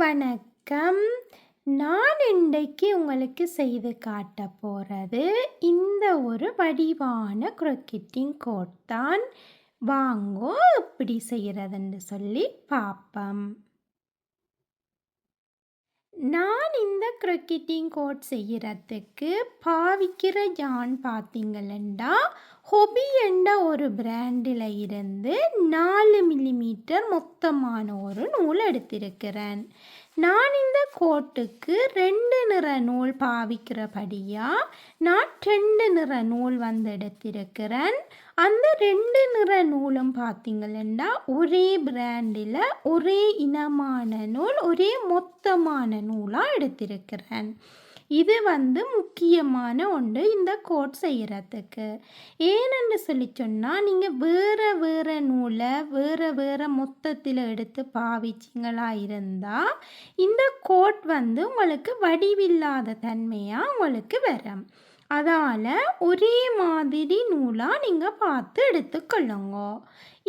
வணக்கம். நான் இன்றைக்கு உங்களுக்கு செய்து காட்ட போகிறது இந்த ஒரு வடிவான crocheting கோட் தான். வாங்கோ எப்படி செய்கிறதுன்னு சொல்லி பார்ப்போம். நான் இந்த crocheting கோட் செய்கிறதுக்கு பாவிக்கிற யான் பார்த்தீங்களா, ஹொபி என்ற ஒரு பிராண்டில் இருந்து 4 மில்லிமீட்டர் மொத்தமான ஒரு நூல் எடுத்திருக்கிறேன். நான் இந்த கோட்டுக்கு 2 நிற நூல் பாவிக்கிறபடியாக நான் 2 நிற நூல் எடுத்திருக்கிறேன். அந்த 2 நிற நூலும் பார்த்தீங்களா ஒரே பிராண்டில் ஒரே இனமான நூல், ஒரே மொத்தமான நூலாக எடுத்திருக்கிறேன். இது முக்கியமான ஒன்று இந்த கோட் செய்கிறதுக்கு. ஏனென்று சொல்லி சொன்னால், நீங்கள் வேறு நூலை வேறு மொத்தத்தில் எடுத்து பாவிச்சிங்களா இருந்தால் இந்த கோட் உங்களுக்கு வடிவில்லாத தன்மையாக உங்களுக்கு வரும். அதால் ஒரே மாதிரி நூலாக நீங்கள் பார்த்து எடுத்துக்கொள்ளுங்க.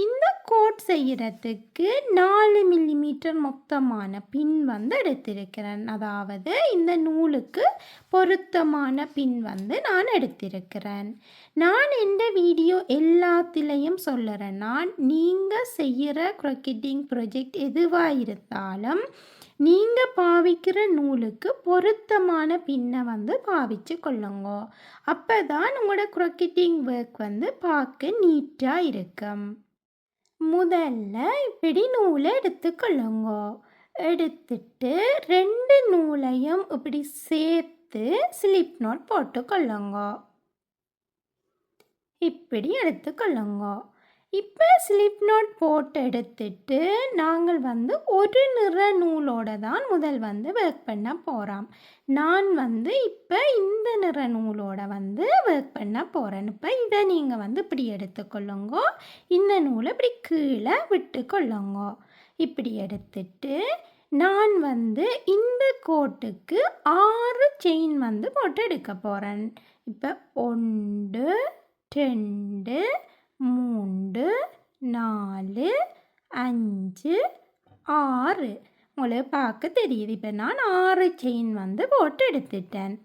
இந்த கோட் செய்கிறதுக்கு 4 மில்லிமீட்டர் மொத்தமான பின் எடுத்திருக்கிறேன். அதாவது இந்த நூலுக்கு பொருத்தமான பின் நான் எடுத்திருக்கிறேன். நான் இந்த வீடியோ எல்லாத்திலையும் சொல்லுறேன், நீங்கள் செய்கிற crocheting ப்ராஜெக்ட் எதுவாக இருந்தாலும் நீங்கள் பாவிக்கிற நூலுக்கு பொருத்தமான பின்னை பாவிச்சு கொள்ளுங்க. அப்போ தான் உங்களோட crocheting ஒர்க் பார்க்க நீட்டாக இருக்கும். முதல்ல இப்படி நூலை எடுத்துக்கொள்ளுங்க. எடுத்துட்டு 2 நூலையும் இப்படி சேர்த்து ஸ்லிப் நோட் போட்டுக்கொள்ளுங்க. இப்படி எடுத்துக்கொள்ளுங்க. இப்போ ஸ்லிப் நோட் போட்டு எடுத்துட்டு நாங்கள் ஒரு நிற நூலோட தான் முதல் ஒர்க் பண்ண போகிறோம். நான் இப்போ இந்த நிற நூலோட ஒர்க் பண்ண போகிறேன். இப்போ இதை நீங்கள் இப்படி எடுத்துக்கொள்ளுங்க. இந்த நூலை இப்படி கீழே விட்டுக்கொள்ளுங்க. இப்படி எடுத்துட்டு நான் இந்த கோட்டுக்கு 6 செயின் போட்டு எடுக்க போகிறேன். இப்போ 1 2 3 4 5 6 உங்களுக்கு பார்க்க தெரியுது. இப்போ நான் 6 செயின் போட்டு எடுத்துட்டேன்.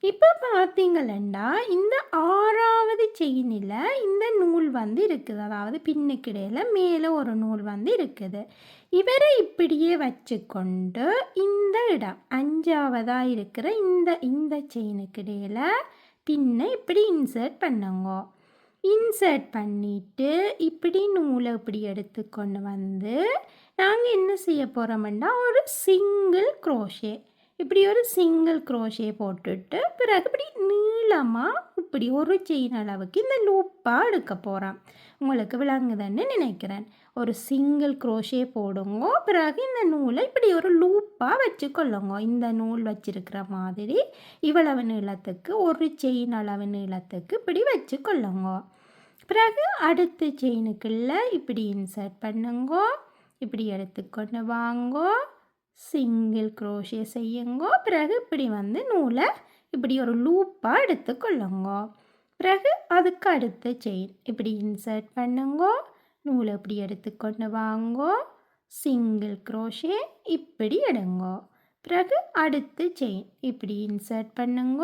இப்போ பார்த்தீங்களா, இந்த 6ஆவது செயினில் இந்த நூல் இருக்குது. அதாவது பின்னுக்கிடையில் மேலே ஒரு நூல் இருக்குது. இவரை இப்படியே வச்சுக்கொண்டு இந்த இடம் 5ஆவதாக இருக்கிற இந்த செயினுக்கிடையில் பின்னை இப்படி இன்சர்ட் பண்ணுங்க. இன்சர்ட் பண்ணிவிட்டு இப்படி நூலை இப்படி எடுத்துக்கொண்டு நாங்கள் என்ன செய்ய போகிறோம்னா, ஒரு சிங்கிள் க்ரோஷே, இப்படி ஒரு சிங்கிள் க்ரோஷே போட்டுட்டு பிறகு இப்படி நீளமாக இப்படி ஒரு செயின் அளவுக்கு இந்த லூப்பாக எடுக்க போகிறோம். உங்களுக்கு விளங்குதுன்னு நினைக்கிறேன். ஒரு சிங்கிள் க்ரோஷே போடுங்க. பிறகு இந்த நூலை இப்படி ஒரு லூப்பாக வச்சுக்கொள்ளுங்க. இந்த நூல் வச்சிருக்கிற மாதிரி இவ்வளவு நீளத்துக்கு ஒரு செயின் அளவு நீளத்துக்கு இப்படி வச்சுக்கொள்ளுங்க. பிறகு அடுத்த செயினுக்குள்ள இப்படி இன்சர்ட் பண்ணுங்க. இப்படி எடுத்துக்கொண்டு வாங்கோ, சிங்கிள் க்ரோஷே செய்யுங்க. பிறகு இப்படி நூலை இப்படி ஒரு லூப்பாக எடுத்துக்கொள்ளுங்க. பிறகு அதுக்கு அடுத்த செயின் இப்படி இன்சர்ட் பண்ணுங்க. நூலை இப்படி எடுத்துக்கொண்டு வாங்கோ, சிங்கிள் க்ரோஷே இப்படி எடுங்க. பிறகு அடுத்த செயின் இப்படி இன்சர்ட் பண்ணுங்க.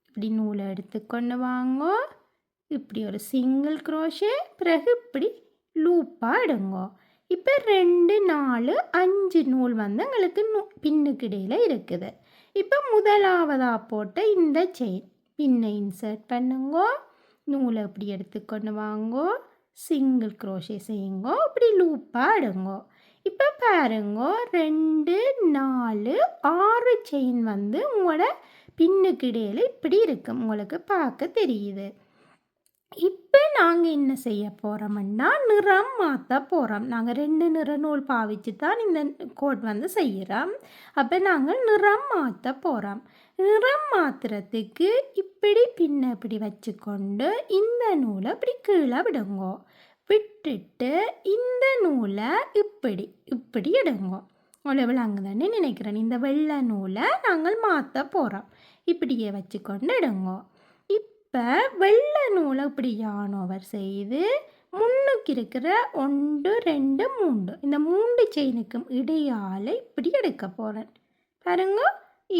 இப்படி நூலை எடுத்துக்கொண்டு வாங்கோ, இப்படி ஒரு சிங்கிள் க்ரோஷே, பிறகு இப்படி லூப்பாக எடுங்க. இப்போ 2 4 5 நூல் எங்களுக்கு பின்னுக்கிடையில் இருக்குது. இப்போ முதலாவதாக போட்ட இந்த செயின் பின்னை இன்சர்ட் பண்ணுங்க. நூலை இப்படி எடுத்துக்கொண்டு வாங்கோ, சிங்கிள் க்ரோஷே செய்யுங்க, இப்படி லூப்பாக எடுங்க. இப்போ பாருங்க, 2 4 6 செயின் உங்களோட பின்னுக்கிடையில் இப்படி இருக்கும். உங்களுக்கு பார்க்க தெரியுது. இப்போ நாங்கள் என்ன செய்ய போகிறோம்னா, நிறம் மாற்ற போகிறோம். நாங்கள் 2 நிற நூல் பாவிச்சு தான் இந்த கோட் செய்கிறோம். அப்போ நாங்கள் நிறம் மாற்ற போகிறோம். நிறம் மாற்றுறதுக்கு இப்படி பின்ன இப்படி வச்சுக்கொண்டு இந்த நூலை இப்படி கீழே விடுங்க. விட்டுட்டு இந்த நூலை இப்படி இப்படி எடுங்க. அவ்வளோ விளங்குதானே நினைக்கிறேன். இந்த வெள்ளை நூலை நாங்கள் மாற்ற போகிறோம். இப்படியே வச்சுக்கொண்டு எடுங்க. இப்போ வெள்ளை நூலை இப்படி யான் ஓவர் செய்து முன்னுக்கு இருக்கிற 1 2 3 இந்த 3 செயினுக்கும் இடையால் இப்படி எடுக்க போகிறேன். பாருங்க,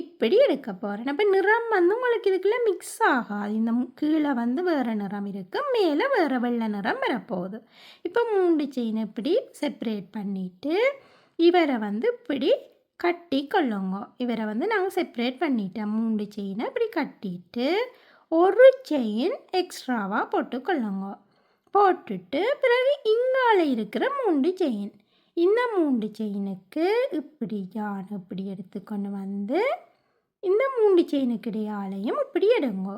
இப்படி எடுக்க போகிறேன். அப்போ நிறம் வந்து உங்களுக்கு இதுக்குள்ளே மிக்ஸ் ஆகாது. இந்த கீழே வந்து வேறு நிறம் இருக்குது, மேலே வேறு வெள்ளை நிறம் வரப்போகுது. இப்போ 3 செயின் இப்படி செப்பரேட் பண்ணிவிட்டு இவரை வந்து இப்படி கட்டி கொள்ளுங்க. இவரை வந்து நாங்கள் செப்பரேட் பண்ணிட்டோம். 3 செயினை இப்படி கட்டிட்டு ஒரு செயின் எக்ஸ்ட்ராவாக போட்டுக்கொள்ளுங்க. போட்டுட்டு பிறகு இங்கால இருக்கிற 3 செயின், இந்த 3 செயினுக்கு இப்படி இப்படி எடுத்துக்கொண்டு வந்து இந்த 3 செயினுக்கு இடையாலையும் இப்படி எடுங்க.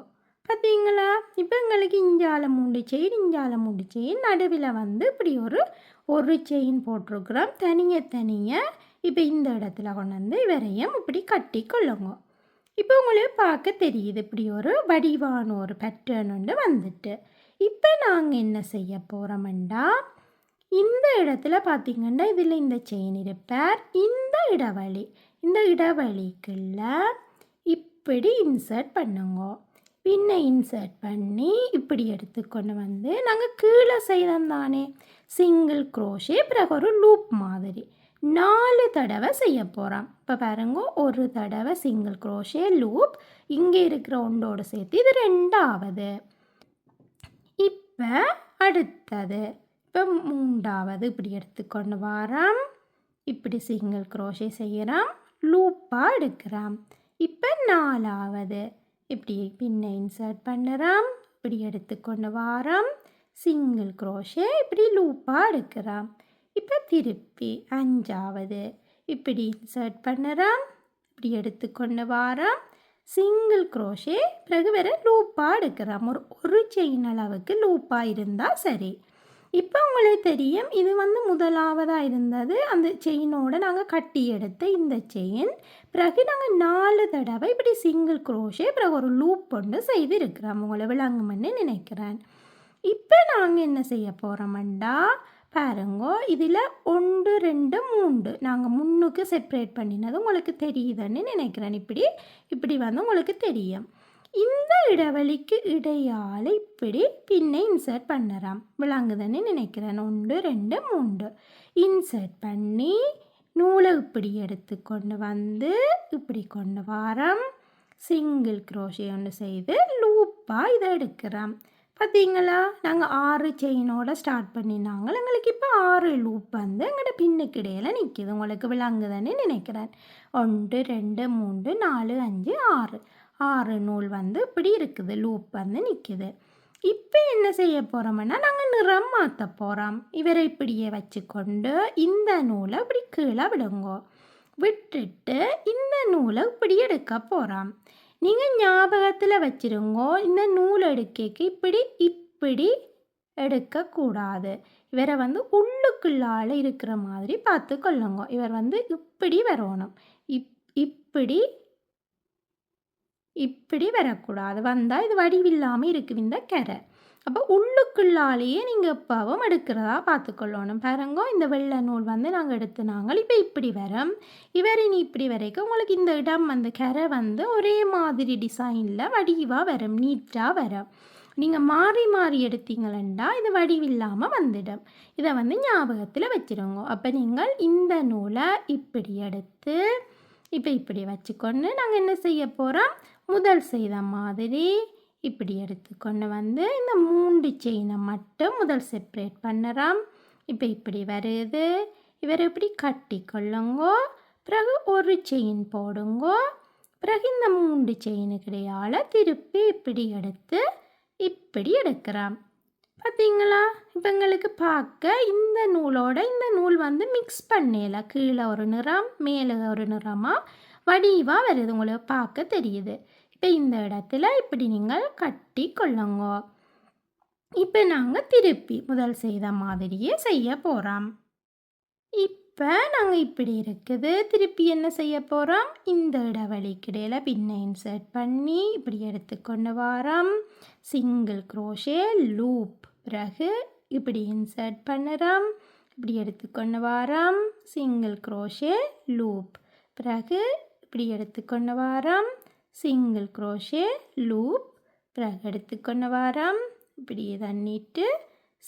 பார்த்தீங்களா? இப்போ எங்களுக்கு இஞ்சால 3 செயின், இஞ்சால 3 செயின், நடுவில் வந்து இப்படி ஒரு செயின் போட்டிருக்கிறோம் தனியாக. இப்போ இந்த இடத்துல கொண்டு வந்து இவரையும் இப்படி கட்டி கொள்ளுங்க. இப்போ உங்களுக்கு பார்க்க தெரியுது இப்படி ஒரு வடிவான ஒரு பேட்டர்ன் ஒன்று வந்துட்டு. இப்போ நாங்கள் என்ன செய்ய போகிறோம்டா, இந்த இடத்துல பார்த்திங்கன்னா இதில் இந்த செயின் இருப்பார். இந்த இடவழிக்குள்ள இப்படி இன்சர்ட் பண்ணுங்க. பின்ன இன்சர்ட் பண்ணி இப்படி எடுத்துக்கொண்டு வந்து நாங்கள் கீழே செய்தோம் தானே சிங்கிள் க்ரோஷே, பிறகு ஒரு லூப் மாதிரி 4 தடவை செய்ய போகிறோம். இப்போ பாருங்க, ஒரு தடவை சிங்கிள் க்ரோஷே லூப், இங்கே இருக்கிற ஒன்றோடு சேர்த்து இது 2வது. இப்போ அடுத்தது, இப்போ 3வது இப்படி எடுத்துக்கொண்டு வரோம். இப்படி சிங்கிள் க்ரோஷே செய்கிறோம், லூப்பாக எடுக்கிறோம். இப்போ 4வது இப்படி பின்ன இன்சர்ட் பண்ணுறோம், இப்படி எடுத்துக்கொண்டு வரோம், சிங்கிள் க்ரோஷே இப்படி லூப்பாக எடுக்கிறோம். இப்போ திருப்பி 5வது இப்படி இன்சர்ட் பண்ணுறோம், இப்படி எடுத்துக்கொண்டு வரோம், சிங்கிள் க்ரோஷே, பிறகு வேறு லூப்பாக எடுக்கிறோம். ஒரு செயின் அளவுக்கு லூப்பாக இருந்தால் சரி. இப்போ உங்களுக்கு தெரியும், இது வந்து முதலாவதாக இருந்தது. அந்த செயினோடு நாங்கள் கட்டி எடுத்த இந்த செயின், பிறகு நாங்கள் 4 தடவை இப்படி சிங்கிள் க்ரோஷே, பிறகு ஒரு லூப் ஒன்று செய்து இருக்கிறோம். உங்களை விளங்குமென்னு நினைக்கிறேன். இப்போ நாங்கள் என்ன செய்ய போகிறோம்டா, பாருங்கோ, இதில் 1 2 3 நாங்கள் முன்னுக்கு செப்பரேட் பண்ணினது உங்களுக்கு தெரியுதுன்னு நினைக்கிறேன். இப்படி வந்து உங்களுக்கு தெரியும். இந்த இடைவெளிக்கு இடையால் இப்படி பின்ன இன்சர்ட் பண்ணுறோம். விளங்குதுன்னு நினைக்கிறேன். 1 2 3 இன்சர்ட் பண்ணி நூலை இப்படி எடுத்துக்கொண்டு வந்து இப்படி கொண்டு வரோம், சிங்கிள் க்ரோஷே ஒன்று செய்து லூப்பாக இதை எடுக்கிறோம். பார்த்தீங்களா? நாங்கள் 6 செயினோட ஸ்டார்ட் பண்ணினாங்க. எங்களுக்கு இப்போ 6 லூப் வந்து எங்களோட பின்னுக்கு இடையில் நிற்கிது. உங்களுக்கு விளங்குதுன்னு நினைக்கிறேன். 1 2 3 4 5 6 நூல் வந்து இப்படி இருக்குது, லூப் வந்து நிற்கிது. இப்போ என்ன செய்ய போகிறோம்னா, நாங்கள் நிறம் மாற்ற போகிறோம். இவரை இப்படியே வச்சுக்கொண்டு இந்த நூலை இப்படி கீழே விடுங்கோ. விட்டுட்டு இந்த நூலை இப்படி எடுக்க போகிறோம். நீங்கள் ஞாபகத்தில் வச்சுருங்கோ, இந்த நூல் எடுக்க இப்படி எடுக்கக்கூடாது. இவரை வந்து உள்ளுக்குள்ளால் இருக்கிற மாதிரி பார்த்து கொள்ளுங்க. இவர் வந்து இப்படி வரணும், இப்படி வரக்கூடாது. வந்தால் இது வடிவில்லாமல் இருக்குது இந்த கரை. அப்போ உள்ளுக்குள்ளாலேயே நீங்கள் எப்பவும் எடுக்கிறதா பார்த்துக்கொள்ளணும். பாருங்க, இந்த வெள்ளை நூல் வந்து நாங்கள் எடுத்துனாங்க. இப்போ இப்படி வரோம். இவர் இனி இப்படி வரைக்கும் உங்களுக்கு இந்த இடம் வந்து கரை வந்து ஒரே மாதிரி டிசைனில் வடிவாக வரும், நீட்டாக வரும். நீங்கள் மாறி மாறி எடுத்தீங்களா இது வடிவில்லாமல் வந்துடும். இதை வந்து ஞாபகத்தில் வச்சுருங்க. அப்போ நீங்கள் இந்த நூலை இப்படி எடுத்து இப்படி வச்சுக்கொண்டு நாங்கள் என்ன செய்ய போகிறோம், முதல் செய்த மாதிரி இப்படி எடுத்துக்கொண்டு வந்து இந்த 3 செயினை மட்டும் முதல் செப்பரேட் பண்ணுறோம். இப்போ இப்படி வருது. இவரை இப்படி கட்டி கொள்ளுங்கோ. பிறகு ஒரு செயின் போடுங்கோ. பிறகு இந்த 3 செயினுக்கு இடையால் திருப்பி இப்படி எடுத்து இப்படி எடுக்கிறோம். பார்த்தீங்களா? இப்போ எங்களுக்கு பார்க்க இந்த நூலோட இந்த நூல் வந்து மிக்ஸ் பண்ணல. கீழே ஒரு நிறம், மேலே ஒரு நிறமாக வடிவாக வருது, உங்களுக்கு பார்க்க தெரியுது. இப்போ இந்த இடத்துல இப்படி நீங்கள் கட்டி கொள்ளுங்க. இப்போ நாங்கள் திருப்பி முதல் செய்த மாதிரியே செய்ய போகிறோம். இப்போ நாங்கள் இப்படி இருக்குது. திருப்பி என்ன செய்ய போகிறோம், இந்த இடைவெளிக்கு இடையில் பின்ன இன்சர்ட் பண்ணி இப்படி எடுத்துக்கொண்டு வரோம், சிங்கிள் க்ரோஷே லூப், பிறகு இப்படி இன்சர்ட் பண்ணுறோம், இப்படி எடுத்துக்கொண்டு வரோம், சிங்கிள் க்ரோஷே லூப், பிறகு இப்படி எடுத்துக்கொண்டு வரோம், சிங்கிள் க்ரோஷே லூப், பிறகு எடுத்துக்கொண்டு வரோம், இப்படி தண்ணிட்டு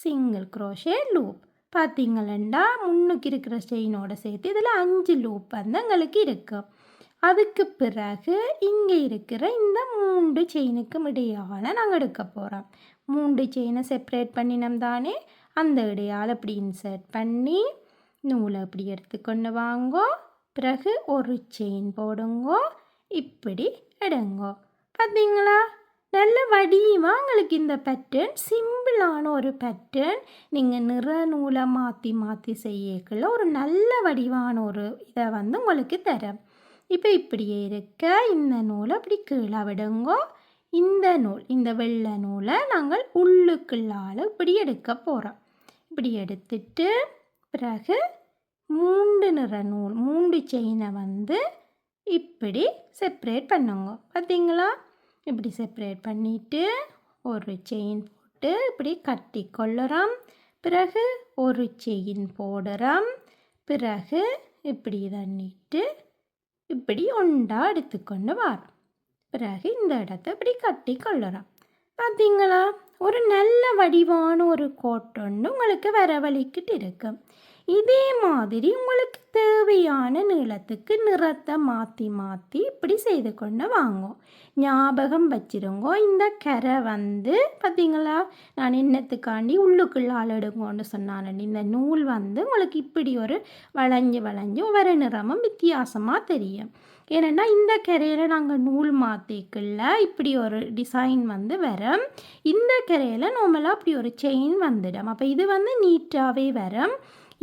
சிங்கிள் க்ரோஷே லூப். பார்த்தீங்களா, முன்னுக்கு இருக்கிற செயினோட சேர்த்து இதில் 5 லூப் வந்து எங்களுக்கு இருக்கும். அதுக்கு பிறகு இங்கே இருக்கிற இந்த 3 செயினுக்கும் இடையால் நாங்கள் எடுக்க போகிறோம். 3 செயினை செப்பரேட் பண்ணினோம் தானே, அந்த இடையால் அப்படி இன்சர்ட் பண்ணி நூலை அப்படி எடுத்துக்கொண்டு வாங்கோ. பிறகு ஒரு செயின் போடுங்கோ, இப்படி எடுங்கோ. பார்த்தீங்களா, நல்ல வடிவாக உங்களுக்கு இந்த பேட்டர்ன் சிம்பிளான ஒரு பேட்டர்ன். நீங்கள் நிற நூலை மாற்றி மாற்றி செய்யக்குள்ள ஒரு நல்ல வடிவான ஒரு இதை வந்து உங்களுக்கு தரும். இப்போ இப்படியே இருக்க இந்த நூலை அப்படி கீழே விடுங்கோ. இந்த நூல், இந்த வெள்ளை நூலை நாங்கள் உள்ளுக்குள்ளால் இப்படி எடுக்க போகிறோம். இப்படி எடுத்துட்டு பிறகு 3 நிற நூல் 3 செயினை வந்து இப்படி செப்பரேட் பண்ணுங்க. பார்த்தீங்களா, இப்படி செப்பரேட் பண்ணிவிட்டு ஒரு செயின் போட்டு இப்படி கட்டி கொள்ளுறோம். பிறகு ஒரு செயின் போடுறோம். பிறகு இப்படி தண்ணிட்டு இப்படி ஒன்றா எடுத்துக்கொண்டு வரோம். பிறகு இந்த இடத்த இப்படி கட்டி கொள்ளுறோம். பார்த்தீங்களா, ஒரு நல்ல வடிவான ஒரு கோட் ஒன்று உங்களுக்கு வரவழைக்கிட்டு இருக்கும். இதே மாதிரி உங்களுக்கு தேவையான நீளத்துக்கு நிறத்தை மாற்றி மாற்றி இப்படி செய்து கொண்டு வாங்கும். ஞாபகம் வச்சிருங்கோ, இந்த கரை வந்து பார்த்தீங்களா, நான் இன்னத்துக்காண்டி உள்ளுக்குள்ளால் எடுங்கோன்னு சொன்னான். இந்த நூல் வந்து உங்களுக்கு இப்படி ஒரு வளைஞ்சு வளைஞ்சு ஒவ்வொரு நிறமும் வித்தியாசமாக தெரியும். ஏன்னா இந்த கரையில் நாங்கள் நூல் மாற்றிக்கல இப்படி ஒரு டிசைன் வந்து வரும். இந்த கரையில் நார்மலாக அப்படி ஒரு செயின் வந்துடும். அப்போ இது வந்து நீட்டாகவே வரும்.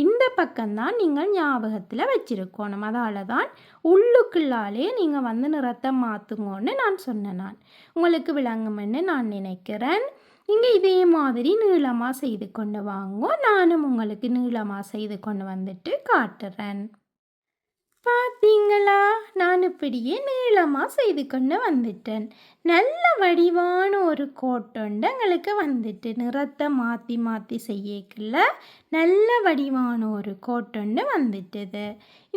இந்த பக்கம்தான் நீங்கள் ஞாபகத்தில் வச்சுருக்கணும். அதால் தான் உள்ளுக்குள்ளாலே நீங்கள் வந்து நிறத்தை மாற்றுங்கன்னு நான் சொன்னேன். நான் உங்களுக்கு விளங்குமென்னு நான் நினைக்கிறேன். நீங்கள் இதே மாதிரி நீளமாக செய்து கொண்டு வாங்க. நானும் உங்களுக்கு நீளமாக செய்து கொண்டு வந்துட்டு காட்டுறேன். பார்த்தீங்களா, நான் இப்படியே நீளமாக செய்து கொண்டு வந்துட்டேன். நல்ல வடிவான ஒரு கோட்டொண்டு எங்களுக்கு வந்துட்டு நிறத்தை மாற்றி மாற்றி செய்யக்குள்ள நல்ல வடிவான ஒரு கோட்டொண்டு வந்துட்டுது.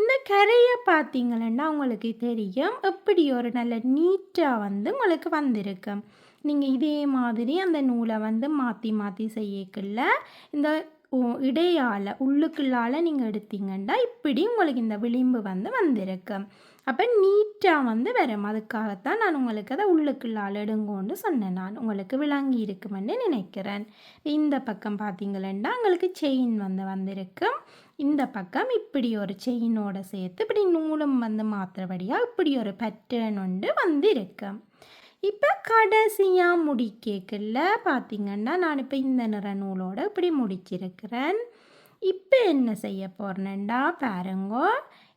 இந்த கரையை பார்த்தீங்களன்னா உங்களுக்கு தெரியும், எப்படி ஒரு நல்ல நீட்டாக வந்து உங்களுக்கு வந்திருக்கு. நீங்கள் இதே மாதிரி அந்த நூலை வந்து மாற்றி மாற்றி செய்யக்குள்ள இந்த இடையால் உள்ளுக்குள்ளால் நீங்கள் எடுத்தீங்கன்னா இப்படி உங்களுக்கு இந்த விளிம்பு வந்து வந்திருக்கு. அப்போ நீட்டாக வந்து வரும். அதுக்காகத்தான் நான் உங்களுக்கு அதை உள்ளுக்குள்ளால் எடுங்கோன்னு சொன்னேன். நான் உங்களுக்கு விளங்கி இருக்குமென்னு நினைக்கிறேன். இந்த பக்கம் பார்த்தீங்களா, உங்களுக்கு செயின் வந்து வந்திருக்கு. இந்த பக்கம் இப்படி ஒரு செயினோட சேர்த்து இப்படி நூலும் வந்து மாற்றுறபடியாக இப்படி ஒரு பேட்டர்ன் ஒன்று வந்திருக்கு. இப்போ கடைசியாக முடிக்கல பார்த்தீங்கன்னா, நான் இப்போ இந்த நிற நூலோடு இப்படி முடிச்சிருக்கிறேன். இப்போ என்ன செய்ய போகிறேன்டா பாருங்கோ.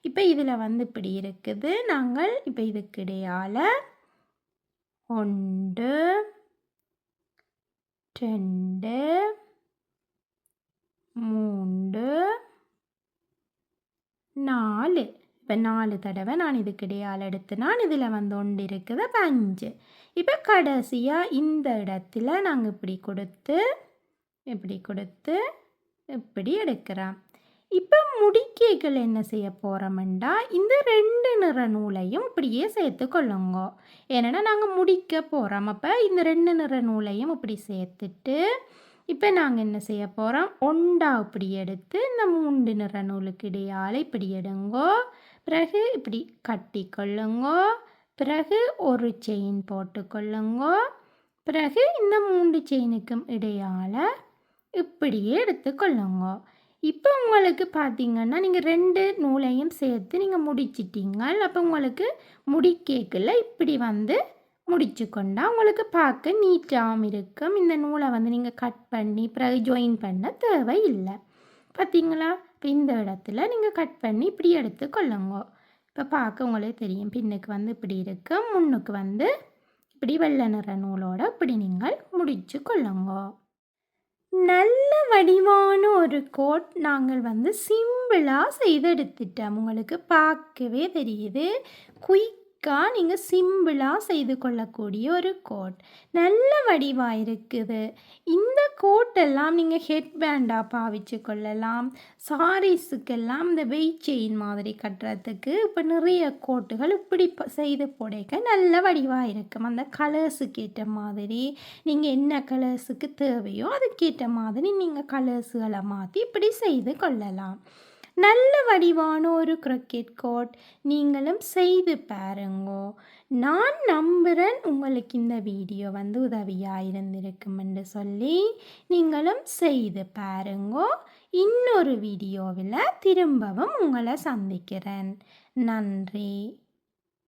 இப்போ இதில் வந்து இப்படி இருக்குது. நாங்கள் இப்போ இதுக்கு இடையால் 1 2 3 4 இப்போ 4 தடவை நான் இதுக்கு இடையால் எடுத்து நான் இதில் வந்து 1 இருக்குது. அப்போ 5. இப்போ கடைசியாக இந்த இடத்துல நாங்கள் இப்படி கொடுத்து இப்படி எடுக்கிறோம். இப்போ முடிக்கைகள் என்ன செய்ய போகிறோம்டா, இந்த 2 நிற நூலையும் இப்படியே சேர்த்து கொள்ளுங்க. ஏன்னா நாங்கள் முடிக்க போகிறோம். அப்போ இந்த 2 நிற நூலையும் இப்படி சேர்த்துட்டு இப்போ நாங்கள் என்ன செய்ய போகிறோம், ஒண்டா இப்படி எடுத்து இந்த 3 நிற நூலுக்கு இடையால் இப்படி எடுங்கோ. பிறகு இப்படி கட்டி கொள்ளுங்கோ. பிறகு ஒரு செயின் போட்டுக்கொள்ளுங்கோ. பிறகு இந்த 3 செயினுக்கும் இடையால் இப்படியே எடுத்துக்கொள்ளுங்க. இப்போ உங்களுக்கு பார்த்தீங்கன்னா, நீங்கள் 2 நூலையும் சேர்த்து நீங்கள் முடிச்சிட்டீங்க. அப்போ உங்களுக்கு முடிக்கல இப்படி வந்து முடிச்சு கொண்டா உங்களுக்கு பார்க்க நீட்டாகவும் இருக்கும். இந்த நூலை வந்து நீங்கள் கட் பண்ணி பிறகு ஜாயின் பண்ண தேவையில்லை. பார்த்தீங்களா, இப்போ இந்த இடத்துல நீங்கள் கட் பண்ணி இப்படி எடுத்துக்கொள்ளுங்க. இப்போ பார்க்க உங்களுக்கு தெரியும், பின்னுக்கு வந்து இப்படி இருக்கும், முன்னுக்கு வந்து இப்படி வெள்ளை நிற நூலோடு இப்படி நீங்கள் முடிச்சு கொள்ளுங்க. நல்ல வடிவான ஒரு கோட் நாங்கள் வந்து சிம்பிளாக செய்து எடுத்துட்டோம். உங்களுக்கு பார்க்கவே தெரியுது, குயிக் குயிக்காக நீங்கள் சிம்பிளாக செய்து கொள்ளக்கூடிய ஒரு கோட். நல்ல வடிவாக இருக்குது. இந்த கோட்டெல்லாம் நீங்கள் ஹெட் பேண்டாக பாவிச்சு கொள்ளலாம். சாரீஸுக்கெல்லாம் இந்த வெயிட் செயின் மாதிரி கட்டுறதுக்கு இப்போ நிறைய கோட்டுகள் இப்படி செய்து போடைக்க நல்ல வடிவாக இருக்கும். அந்த கலர்ஸுக்கு ஏற்ற மாதிரி நீங்கள் என்ன கலர்ஸுக்கு தேவையோ அதுக்கேற்ற மாதிரி நீங்கள் கலர்ஸுகளை மாற்றி இப்படி செய்து கொள்ளலாம். நல்ல வடிவான ஒரு க்ரோக்கெட் கோட் நீங்களும் செய்து பாருங்கோ. நான் நம்புகிறேன் உங்களுக்கு இந்த வீடியோ உதவியாக இருந்திருக்கும் என்று சொல்லி நீங்களும் செய்து பாருங்கோ. இன்னொரு வீடியோவில் திரும்பவும் உங்களை சந்திக்கிறேன். நன்றி.